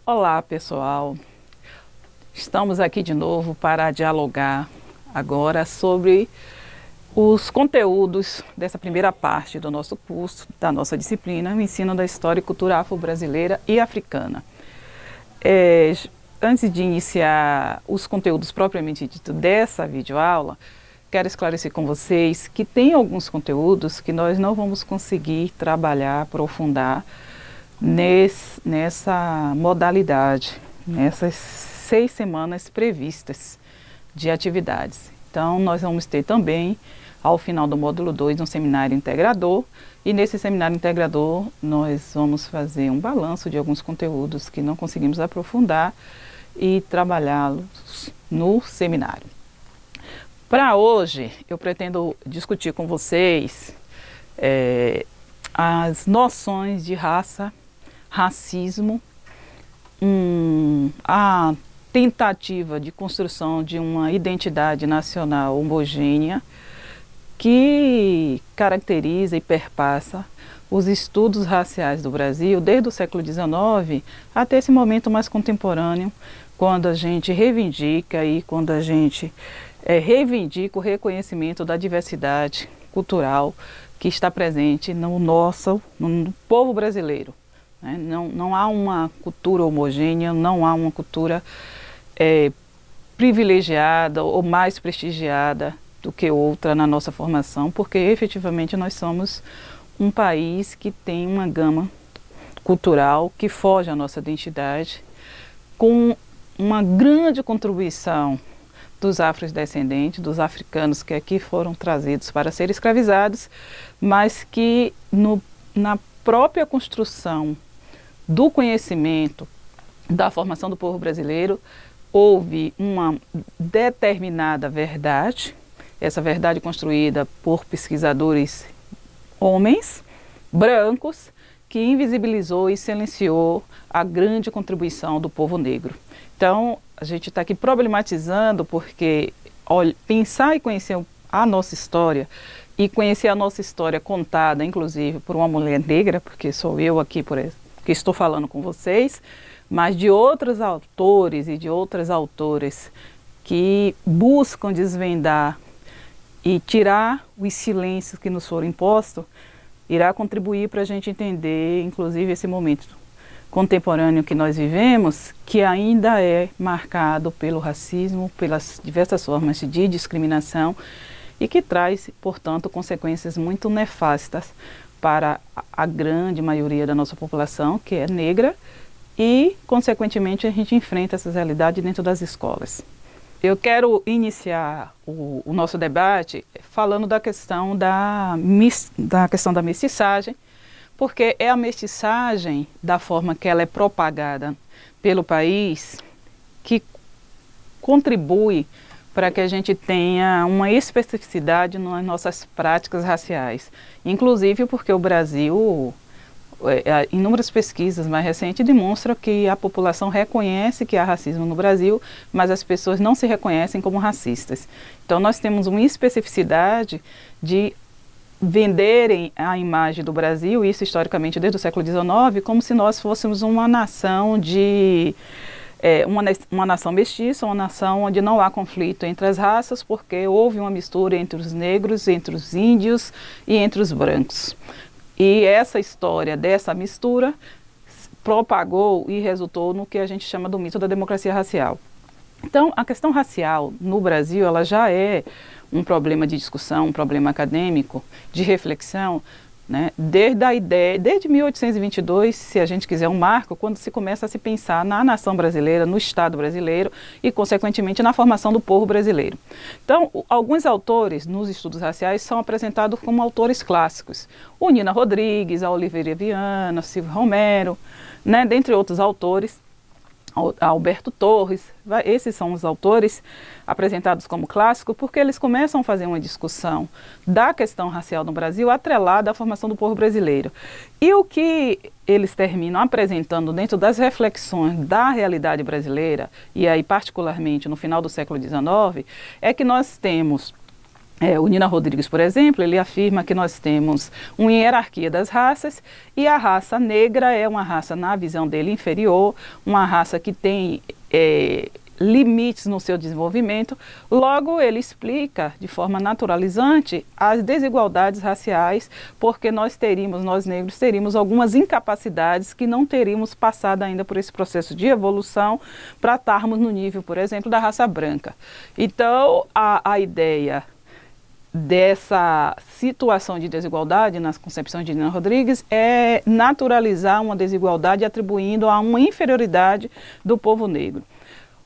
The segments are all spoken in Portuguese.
Olá, pessoal. Estamos aqui de novo para dialogar agora sobre os conteúdos dessa primeira parte do nosso curso, da nossa disciplina, o ensino da história e cultura afro-brasileira e africana. Antes de iniciar os conteúdos propriamente dito dessa videoaula, quero esclarecer com vocês que tem alguns conteúdos que nós não vamos conseguir trabalhar, aprofundar nessa modalidade, nessas 6 semanas previstas de atividades. Então, nós vamos ter também, ao final do módulo 2, um seminário integrador, e nesse seminário integrador nós vamos fazer um balanço de alguns conteúdos que não conseguimos aprofundar e trabalhá-los no seminário. Para hoje, eu pretendo discutir com vocês as noções de raça, racismo, a tentativa de construção de uma identidade nacional homogênea que caracteriza e perpassa os estudos raciais do Brasil desde o século XIX até esse momento mais contemporâneo, quando a gente reivindica o reconhecimento da diversidade cultural que está presente no povo brasileiro. Não há uma cultura homogênea, não há uma cultura privilegiada ou mais prestigiada do que outra na nossa formação, porque efetivamente nós somos um país que tem uma gama cultural que foge à nossa identidade, com uma grande contribuição dos afrodescendentes, dos africanos que aqui foram trazidos para serem escravizados, mas que na própria construção do conhecimento da formação do povo brasileiro houve uma determinada verdade, essa verdade construída por pesquisadores homens, brancos, que invisibilizou e silenciou a grande contribuição do povo negro. Então, a gente está aqui problematizando porque pensar e conhecer a nossa história, e conhecer a nossa história contada, inclusive, por uma mulher negra, porque sou eu aqui, que estou falando com vocês, mas de outros autores e de outras autoras que buscam desvendar e tirar os silêncios que nos foram impostos, irá contribuir para a gente entender, inclusive, esse momento contemporâneo que nós vivemos, que ainda é marcado pelo racismo, pelas diversas formas de discriminação e que traz, portanto, consequências muito nefastas para a grande maioria da nossa população, que é negra, e, consequentemente, a gente enfrenta essas realidades dentro das escolas. Eu quero iniciar o nosso debate falando da questão da mestiçagem, porque é a mestiçagem, da forma que ela é propagada pelo país, que contribui para que a gente tenha uma especificidade nas nossas práticas raciais. Inclusive porque o Brasil, inúmeras pesquisas mais recentes demonstram que a população reconhece que há racismo no Brasil, mas as pessoas não se reconhecem como racistas. Então nós temos uma especificidade de venderem a imagem do Brasil, isso historicamente desde o século XIX, como se nós fôssemos uma nação uma nação mestiça, uma nação onde não há conflito entre as raças, porque houve uma mistura entre os negros, entre os índios e entre os brancos. E essa história dessa mistura propagou e resultou no que a gente chama do mito da democracia racial. Então, a questão racial no Brasil, ela já é um problema de discussão, um problema acadêmico, de reflexão, né? Desde 1822, se a gente quiser um marco, quando se começa a se pensar na nação brasileira, no Estado brasileiro e, consequentemente, na formação do povo brasileiro. Então, alguns autores nos estudos raciais são apresentados como autores clássicos. O Nina Rodrigues, a Oliveira Viana, Silvio Romero, né? Dentre outros autores. Alberto Torres, esses são os autores apresentados como clássicos porque eles começam a fazer uma discussão da questão racial no Brasil atrelada à formação do povo brasileiro. E o que eles terminam apresentando dentro das reflexões da realidade brasileira, e aí particularmente no final do século XIX, é que nós temos O Nina Rodrigues, por exemplo, ele afirma que nós temos uma hierarquia das raças e a raça negra é uma raça, na visão dele, inferior, uma raça que tem limites no seu desenvolvimento. Logo, ele explica de forma naturalizante as desigualdades raciais, porque nós negros teríamos algumas incapacidades que não teríamos passado ainda por esse processo de evolução para estarmos no nível, por exemplo, da raça branca. Então, a ideia dessa situação de desigualdade nas concepções de Nina Rodrigues é naturalizar uma desigualdade atribuindo a uma inferioridade do povo negro.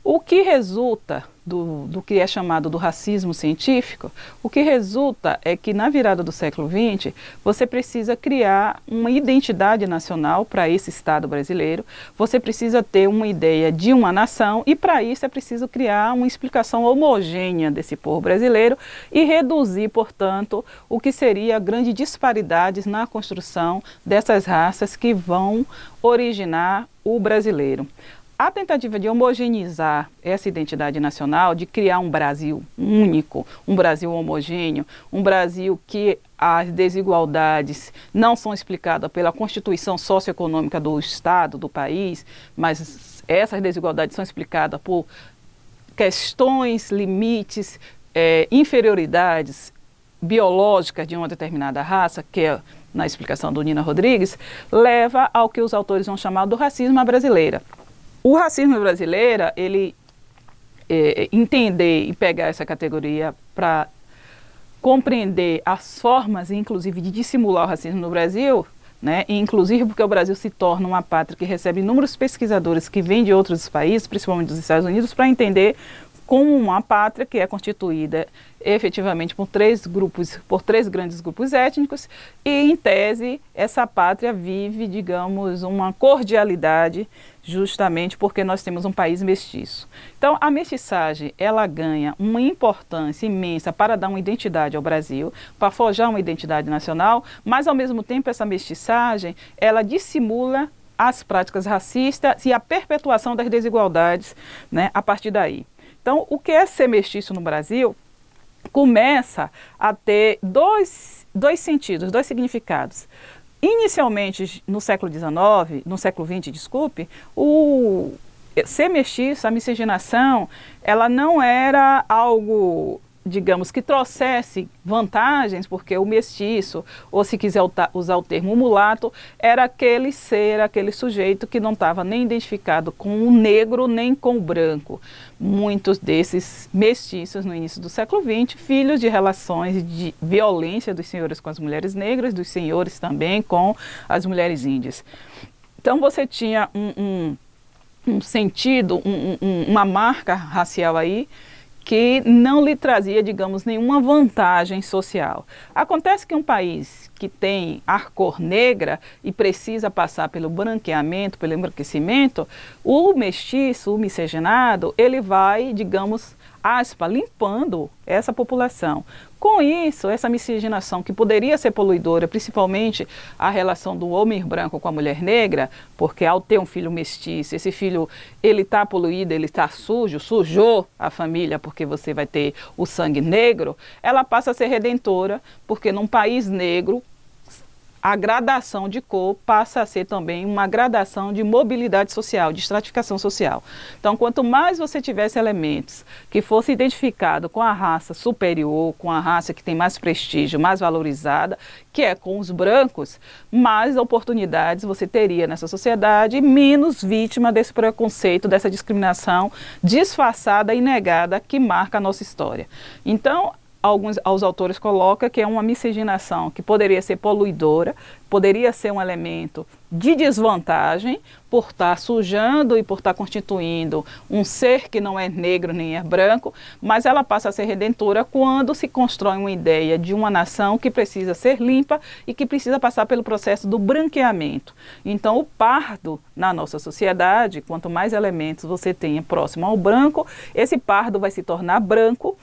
O que resulta do que é chamado do racismo científico, o que resulta é que na virada do século XX, você precisa criar uma identidade nacional para esse Estado brasileiro, você precisa ter uma ideia de uma nação e para isso é preciso criar uma explicação homogênea desse povo brasileiro e reduzir, portanto, o que seria grandes disparidades na construção dessas raças que vão originar o brasileiro. A tentativa de homogeneizar essa identidade nacional, de criar um Brasil único, um Brasil homogêneo, um Brasil que as desigualdades não são explicadas pela constituição socioeconômica do Estado, do país, mas essas desigualdades são explicadas por questões, limites, inferioridades biológicas de uma determinada raça, que é na explicação do Nina Rodrigues, leva ao que os autores vão chamar do racismo à brasileira. O racismo brasileiro, ele entender e pegar essa categoria para compreender as formas, inclusive, de dissimular o racismo no Brasil, né? E, inclusive porque o Brasil se torna uma pátria que recebe inúmeros pesquisadores que vêm de outros países, principalmente dos Estados Unidos, para entender como uma pátria que é constituída efetivamente por três grandes grupos étnicos e, em tese, essa pátria vive, digamos, uma cordialidade justamente porque nós temos um país mestiço. Então, a mestiçagem, ela ganha uma importância imensa para dar uma identidade ao Brasil, para forjar uma identidade nacional, mas, ao mesmo tempo, essa mestiçagem, ela dissimula as práticas racistas e a perpetuação das desigualdades, né, a partir daí. Então, o que é ser mestiço no Brasil começa a ter dois sentidos, dois significados. Inicialmente, no século XX, desculpe, o ser mestiço, a miscigenação, ela não era algo, digamos, que trouxesse vantagens, porque o mestiço, ou se quiser usar o termo mulato, era aquele ser, aquele sujeito que não estava nem identificado com o negro nem com o branco. Muitos desses mestiços no início do século XX, filhos de relações de violência dos senhores com as mulheres negras, dos senhores também com as mulheres índias. Então você tinha um sentido, uma marca racial aí, que não lhe trazia, digamos, nenhuma vantagem social. Acontece que um país que tem a cor negra e precisa passar pelo branqueamento, pelo embranquecimento, o mestiço, o miscigenado, ele vai, digamos, limpando essa população. Com isso, essa miscigenação que poderia ser poluidora, principalmente a relação do homem branco com a mulher negra, porque ao ter um filho mestiço, esse filho ele está poluído, ele está sujo, sujou a família porque você vai ter o sangue negro, ela passa a ser redentora, porque num país negro, a gradação de cor passa a ser também uma gradação de mobilidade social, de estratificação social. Então, quanto mais você tivesse elementos que fossem identificados com a raça superior, com a raça que tem mais prestígio, mais valorizada, que é com os brancos, mais oportunidades você teria nessa sociedade e menos vítima desse preconceito, dessa discriminação disfarçada e negada que marca a nossa história. Então, os autores colocam que é uma miscigenação que poderia ser poluidora, poderia ser um elemento de desvantagem por estar sujando e por estar constituindo um ser que não é negro nem é branco, mas ela passa a ser redentora quando se constrói uma ideia de uma nação que precisa ser limpa e que precisa passar pelo processo do branqueamento. Então, o pardo na nossa sociedade, quanto mais elementos você tenha próximo ao branco, esse pardo vai se tornar branco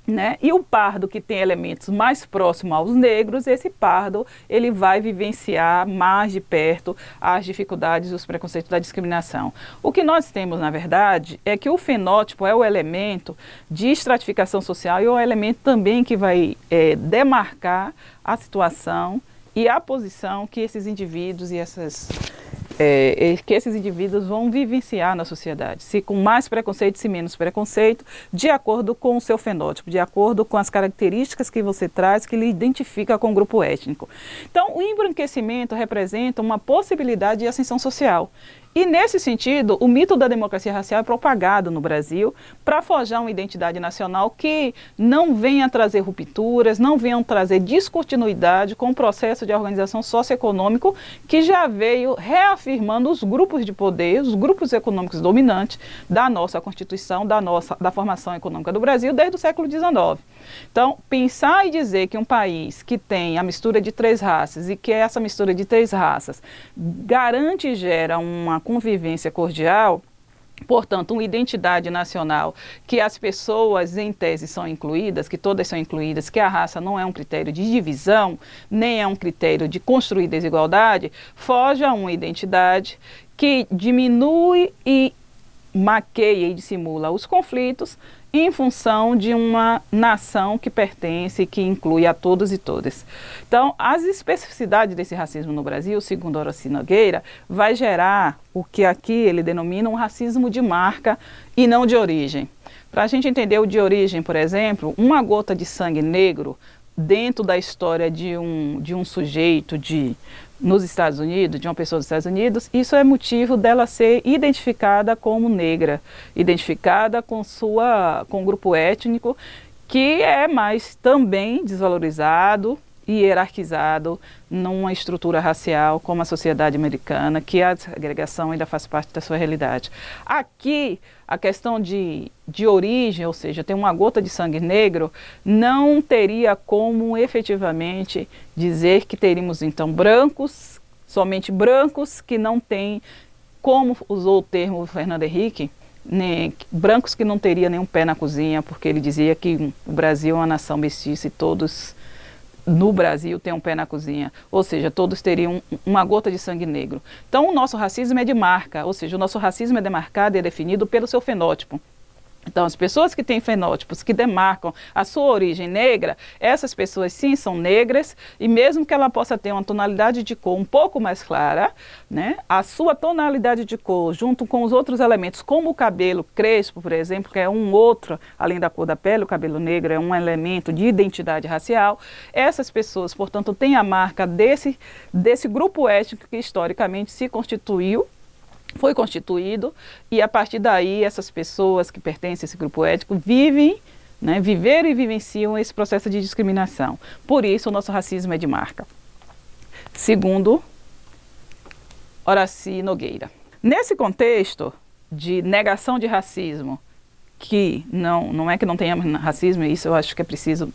né? E o pardo, que tem elementos mais próximos aos negros, esse pardo ele vai vivenciar mais de perto as dificuldades e os preconceitos da discriminação. O que nós temos, na verdade, é que o fenótipo é o elemento de estratificação social e é o elemento também que vai demarcar a situação e a posição que esses indivíduos e que esses indivíduos vão vivenciar na sociedade, se com mais preconceito, se menos preconceito, de acordo com o seu fenótipo, de acordo com as características que você traz, que lhe identifica com o grupo étnico. Então, o embranquecimento representa uma possibilidade de ascensão social. E, nesse sentido, o mito da democracia racial é propagado no Brasil para forjar uma identidade nacional que não venha trazer rupturas, não venha trazer descontinuidade com o processo de organização socioeconômico que já veio reafirmando os grupos de poder, os grupos econômicos dominantes da nossa Constituição, da formação econômica do Brasil desde o século XIX. Então, pensar e dizer que um país que tem a mistura de 3 raças e que essa mistura de 3 raças garante e gera uma convivência cordial, portanto, uma identidade nacional, que as pessoas, em tese, são incluídas, que todas são incluídas, que a raça não é um critério de divisão, nem é um critério de construir desigualdade, foge a uma identidade que diminui e maqueia e dissimula os conflitos em função de uma nação que pertence, que inclui a todos e todas. Então, as especificidades desse racismo no Brasil, segundo Horaci Nogueira, vai gerar o que aqui ele denomina um racismo de marca e não de origem. Para a gente entender o de origem, por exemplo, uma gota de sangue negro dentro da história de um sujeito nos Estados Unidos, de uma pessoa dos Estados Unidos, isso é motivo dela ser identificada como negra, identificada com o grupo étnico, que é mais também desvalorizado e hierarquizado numa estrutura racial como a sociedade americana, que a segregação ainda faz parte da sua realidade. Aqui, a questão de origem, ou seja, tem uma gota de sangue negro, não teria como efetivamente dizer que teríamos então brancos, somente brancos, que não têm, como usou o termo Fernando Henrique, brancos que não teriam nenhum pé na cozinha, porque ele dizia que o Brasil é uma nação mestiça e todos no Brasil têm um pé na cozinha, ou seja, todos teriam uma gota de sangue negro. Então, o nosso racismo é de marca, ou seja, o nosso racismo é demarcado e é definido pelo seu fenótipo. Então, as pessoas que têm fenótipos que demarcam a sua origem negra, essas pessoas sim são negras, e mesmo que ela possa ter uma tonalidade de cor um pouco mais clara, né, a sua tonalidade de cor, junto com os outros elementos, como o cabelo crespo, por exemplo, que é um outro, além da cor da pele, o cabelo negro é um elemento de identidade racial, essas pessoas, portanto, têm a marca desse grupo étnico que historicamente se constituiu, foi constituído, e a partir daí essas pessoas que pertencem a esse grupo étnico viveram e vivenciam esse processo de discriminação. Por isso o nosso racismo é de marca. Segundo Horaci Nogueira. Nesse contexto de negação de racismo, que não é que não tenha racismo, isso eu acho que é preciso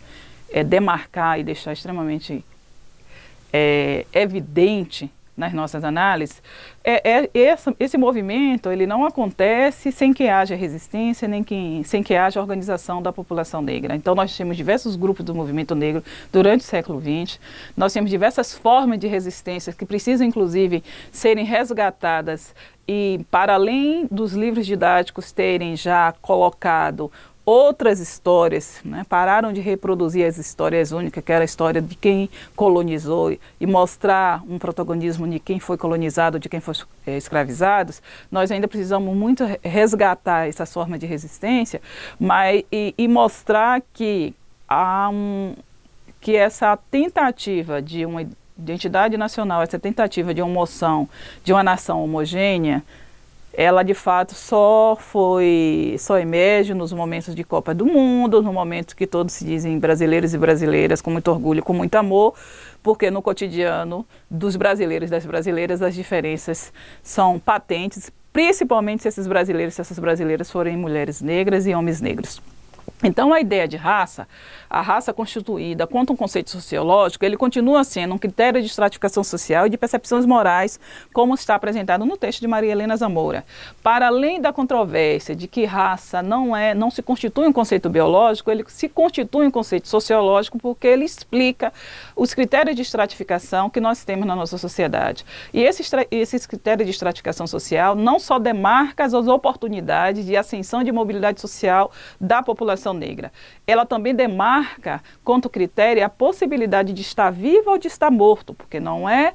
demarcar e deixar extremamente evidente nas nossas análises, esse movimento ele não acontece sem que haja resistência, sem que haja organização da população negra. Então nós temos diversos grupos do movimento negro durante o século XX, nós temos diversas formas de resistência que precisam inclusive serem resgatadas e para além dos livros didáticos terem já colocado outras histórias, né? Pararam de reproduzir as histórias únicas, que era a história de quem colonizou, e mostrar um protagonismo de quem foi colonizado, de quem foi escravizado. Nós ainda precisamos muito resgatar essas formas de resistência, e mostrar que que essa tentativa de uma identidade nacional, essa tentativa de uma moção de uma nação homogênea, ela de fato só emerge nos momentos de Copa do Mundo, no momento que todos se dizem brasileiros e brasileiras com muito orgulho, com muito amor, porque no cotidiano dos brasileiros e das brasileiras as diferenças são patentes, principalmente se esses brasileiros e essas brasileiras forem mulheres negras e homens negros. Então, a ideia de raça, a raça constituída quanto um conceito sociológico, ele continua sendo um critério de estratificação social e de percepções morais, como está apresentado no texto de Maria Helena Zamora. Para além da controvérsia de que raça não se constitui um conceito biológico, ele se constitui um conceito sociológico porque ele explica os critérios de estratificação que nós temos na nossa sociedade. E esses critérios de estratificação social não só demarcam as oportunidades de ascensão de mobilidade social da população negra. Ela também demarca, quanto critério, a possibilidade de estar vivo ou de estar morto, porque não é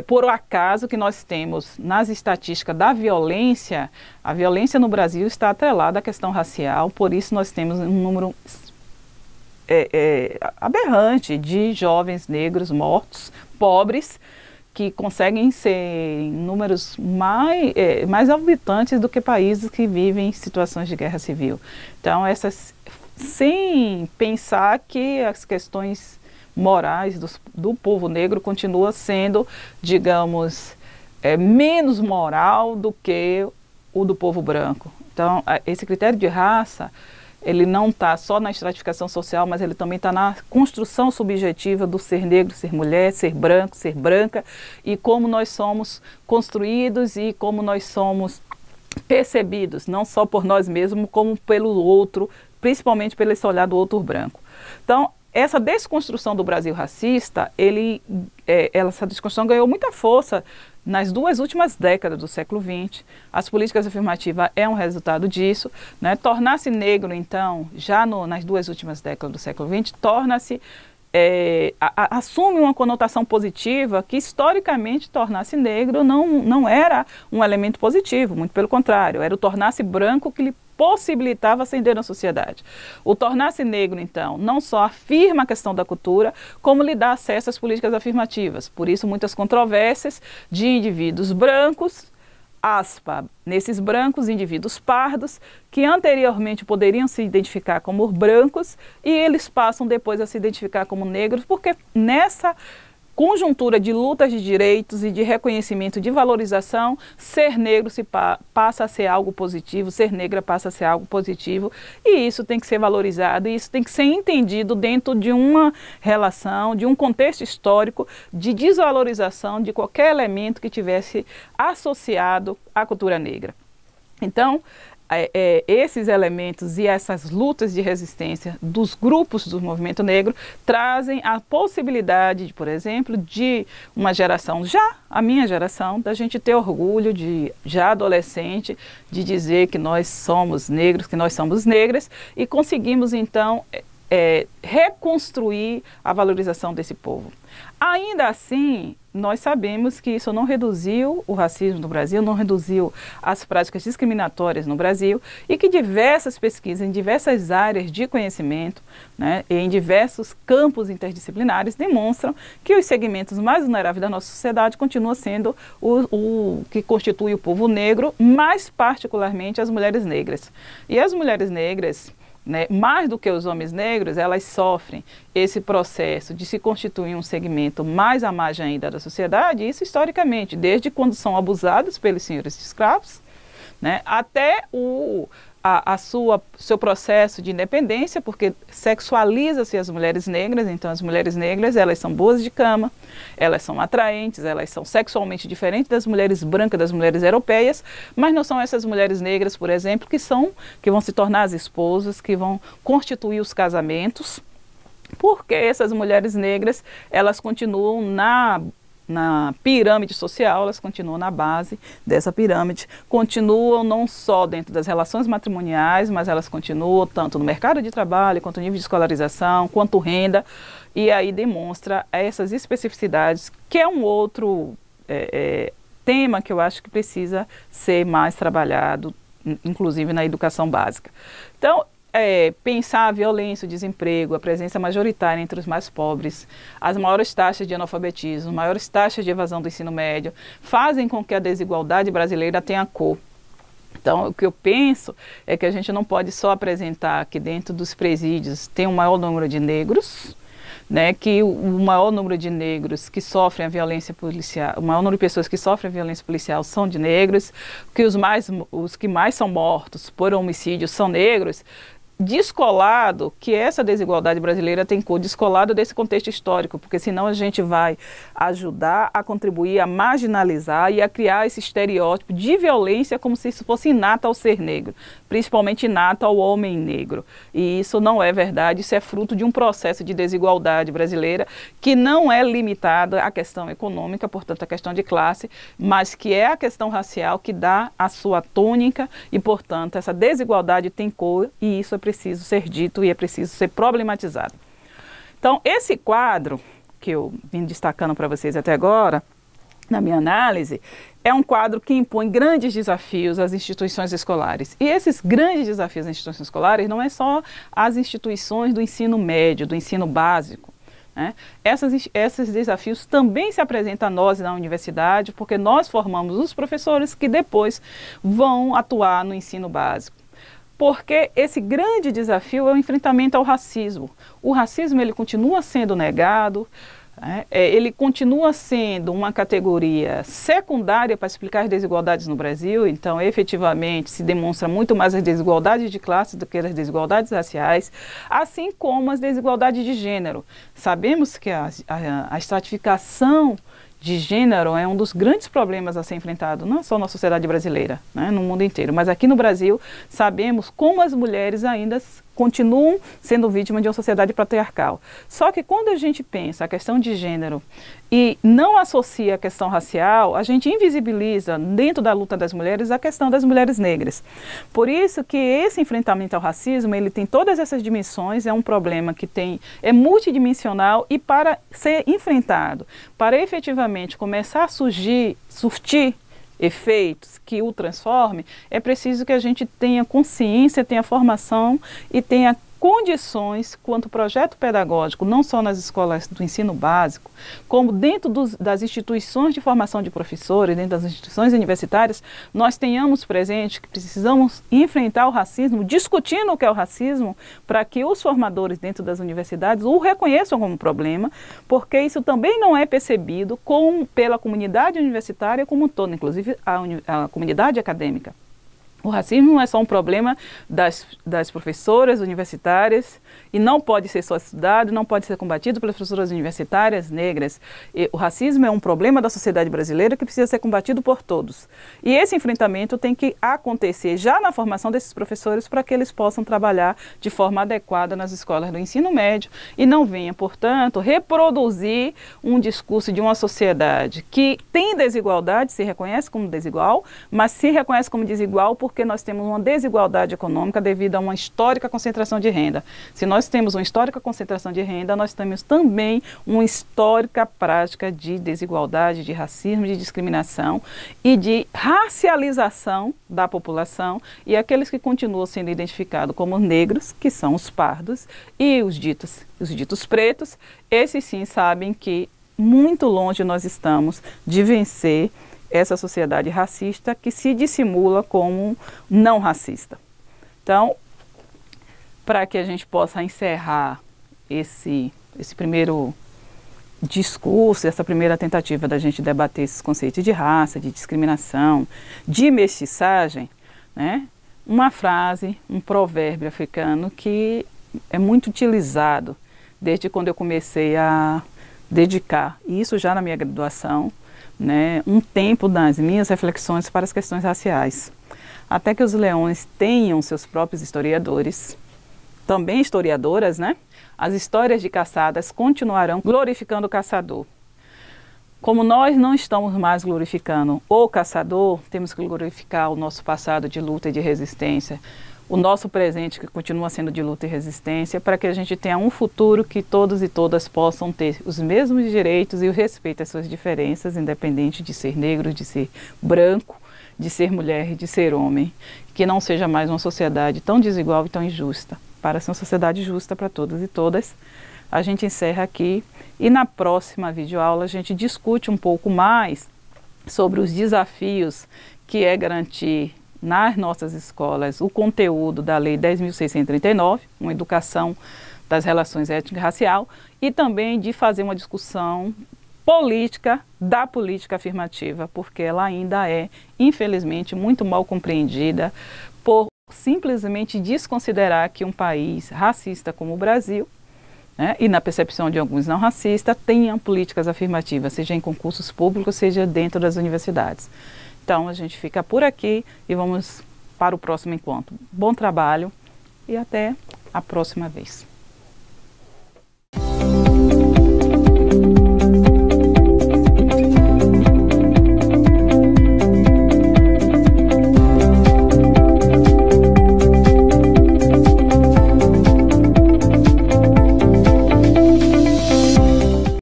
por acaso que nós temos nas estatísticas da violência, a violência no Brasil está atrelada à questão racial, por isso nós temos um número aberrante de jovens negros mortos, pobres, que conseguem ser em números mais habitantes do que países que vivem em situações de guerra civil. Então, sem pensar que as questões morais do povo negro continuam sendo, digamos, menos moral do que o do povo branco. Então, esse critério de raça, ele não está só na estratificação social, mas ele também está na construção subjetiva do ser negro, ser mulher, ser branco, ser branca, e como nós somos construídos e como nós somos percebidos, não só por nós mesmos, como pelo outro, principalmente pelo esse olhar do outro branco. Então, essa desconstrução do Brasil racista, essa desconstrução ganhou muita força nas 2 últimas décadas do século XX. As políticas afirmativas é um resultado disso, né? Tornar-se negro, então, já nas 2 últimas décadas do século XX, torna-se, assume uma conotação positiva que, historicamente, tornar-se negro não era um elemento positivo, muito pelo contrário, era o tornar-se branco que lhe possibilitava ascender na sociedade. O tornar-se negro, então, não só afirma a questão da cultura, como lhe dá acesso às políticas afirmativas. Por isso, muitas controvérsias de indivíduos brancos, nesses brancos, indivíduos pardos, que anteriormente poderiam se identificar como brancos, e eles passam depois a se identificar como negros, porque nessa conjuntura de lutas de direitos e de reconhecimento, de valorização, ser negro passa a ser algo positivo, ser negra passa a ser algo positivo, e isso tem que ser valorizado, e isso tem que ser entendido dentro de uma relação, de um contexto histórico de desvalorização de qualquer elemento que tivesse associado à cultura negra. Então, esses elementos e essas lutas de resistência dos grupos do movimento negro trazem a possibilidade, por exemplo, de uma geração, já a minha geração, da gente ter orgulho já adolescente, de dizer que nós somos negros, que nós somos negras, e conseguimos então reconstruir a valorização desse povo. Ainda assim, nós sabemos que isso não reduziu o racismo no Brasil, não reduziu as práticas discriminatórias no Brasil, e que diversas pesquisas em diversas áreas de conhecimento, né, e em diversos campos interdisciplinares demonstram que os segmentos mais vulneráveis da nossa sociedade continuam sendo o que constitui o povo negro, mais particularmente as mulheres negras. E as mulheres negras, né, mais do que os homens negros, elas sofrem esse processo de se constituir um segmento mais à margem ainda da sociedade, isso historicamente, desde quando são abusadas pelos senhores de escravos, né, até seu processo de independência, porque sexualiza-se as mulheres negras. Então as mulheres negras, elas são boas de cama, elas são atraentes, elas são sexualmente diferentes das mulheres brancas, das mulheres europeias, mas não são essas mulheres negras, por exemplo, que vão se tornar as esposas, que vão constituir os casamentos, porque essas mulheres negras, elas continuam na pirâmide social, elas continuam na base dessa pirâmide, continuam não só dentro das relações matrimoniais, mas elas continuam tanto no mercado de trabalho, quanto nível de escolarização, quanto renda, e aí demonstra essas especificidades, que é um outro tema que eu acho que precisa ser mais trabalhado, inclusive na educação básica. Então, pensar a violência, o desemprego, a presença majoritária entre os mais pobres, as maiores taxas de analfabetismo, maiores taxas de evasão do ensino médio, fazem com que a desigualdade brasileira tenha cor. Então, o que eu penso é que a gente não pode só apresentar que dentro dos presídios tem um maior número de negros, né, que o maior número de negros que sofrem a violência policial, o maior número de pessoas que sofrem a violência policial são de negros, que os que mais são mortos por homicídio são negros. descolado que essa desigualdade brasileira tem cor, descolado desse contexto histórico, porque senão a gente vai ajudar a contribuir a marginalizar e a criar esse estereótipo de violência como se isso fosse inato ao ser negro, principalmente inato ao homem negro. E isso não é verdade, isso é fruto de um processo de desigualdade brasileira que não é limitada à questão econômica, portanto à questão de classe, mas que é a questão racial que dá a sua tônica e, portanto, essa desigualdade tem cor e isso é preciso ser dito e é preciso ser problematizado. Então, esse quadro que eu vim destacando para vocês até agora, na minha análise, é um quadro que impõe grandes desafios às instituições escolares. E esses grandes desafios às instituições escolares não é só as instituições do ensino médio, do ensino básico, né? Esses desafios também se apresentam a nós na universidade, porque nós formamos os professores que depois vão atuar no ensino básico. Porque esse grande desafio é o enfrentamento ao racismo. O racismo ele continua sendo negado, né? Ele continua sendo uma categoria secundária para explicar as desigualdades no Brasil. Então, efetivamente, se demonstra muito mais as desigualdades de classe do que as desigualdades raciais, assim como as desigualdades de gênero. Sabemos que a estratificação de gênero é um dos grandes problemas a ser enfrentado, não só na sociedade brasileira, né, no mundo inteiro, mas aqui no Brasil sabemos como as mulheres ainda continuam sendo vítimas de uma sociedade patriarcal. Só que quando a gente pensa a questão de gênero e não associa a questão racial, a gente invisibiliza dentro da luta das mulheres a questão das mulheres negras. Por isso que esse enfrentamento ao racismo, ele tem todas essas dimensões, é um problema que é multidimensional e para ser enfrentado, para efetivamente começar a surtir efeitos que o transforme, é preciso que a gente tenha consciência, tenha formação e tenha condições quanto projeto pedagógico, não só nas escolas do ensino básico, como dentro das instituições de formação de professores, dentro das instituições universitárias, nós tenhamos presente que precisamos enfrentar o racismo, discutindo o que é o racismo, para que os formadores dentro das universidades o reconheçam como problema, porque isso também não é percebido pela comunidade universitária como um todo, inclusive a comunidade acadêmica. O racismo não é só um problema das professoras universitárias e não pode ser só estudado, não pode ser combatido pelas professoras universitárias negras. O racismo é um problema da sociedade brasileira que precisa ser combatido por todos. E esse enfrentamento tem que acontecer já na formação desses professores para que eles possam trabalhar de forma adequada nas escolas do ensino médio e não venha, portanto, reproduzir um discurso de uma sociedade que tem desigualdade, se reconhece como desigual, mas se reconhece como desigual porque nós temos uma desigualdade econômica devido a uma histórica concentração de renda. Se nós temos uma histórica concentração de renda, nós temos também uma histórica prática de desigualdade, de racismo, de discriminação e de racialização da população e aqueles que continuam sendo identificados como negros, que são os pardos, e os ditos pretos, esses sim sabem que muito longe nós estamos de vencer essa sociedade racista que se dissimula como não racista. Então, para que a gente possa encerrar esse primeiro discurso, essa primeira tentativa da gente debater esses conceitos de raça, de discriminação, de mestiçagem, né? Uma frase, um provérbio africano que é muito utilizado desde quando eu comecei a dedicar, isso já na minha graduação, né, um tempo das minhas reflexões para as questões raciais. Até que os leões tenham seus próprios historiadores, também historiadoras, né? As histórias de caçadas continuarão glorificando o caçador. Como nós não estamos mais glorificando o caçador, temos que glorificar o nosso passado de luta e de resistência, o nosso presente que continua sendo de luta e resistência, para que a gente tenha um futuro que todos e todas possam ter os mesmos direitos e o respeito às suas diferenças, independente de ser negro, de ser branco, de ser mulher e de ser homem, que não seja mais uma sociedade tão desigual e tão injusta. Para ser uma sociedade justa para todos e todas, a gente encerra aqui e na próxima videoaula a gente discute um pouco mais sobre os desafios que é garantir nas nossas escolas o conteúdo da Lei 10.639, uma educação das relações étnico-racial, e também de fazer uma discussão política da política afirmativa, porque ela ainda é, infelizmente, muito mal compreendida por simplesmente desconsiderar que um país racista como o Brasil, né, e na percepção de alguns não racistas, tenha políticas afirmativas, seja em concursos públicos, seja dentro das universidades. Então a gente fica por aqui e vamos para o próximo encontro. Bom trabalho e até a próxima vez.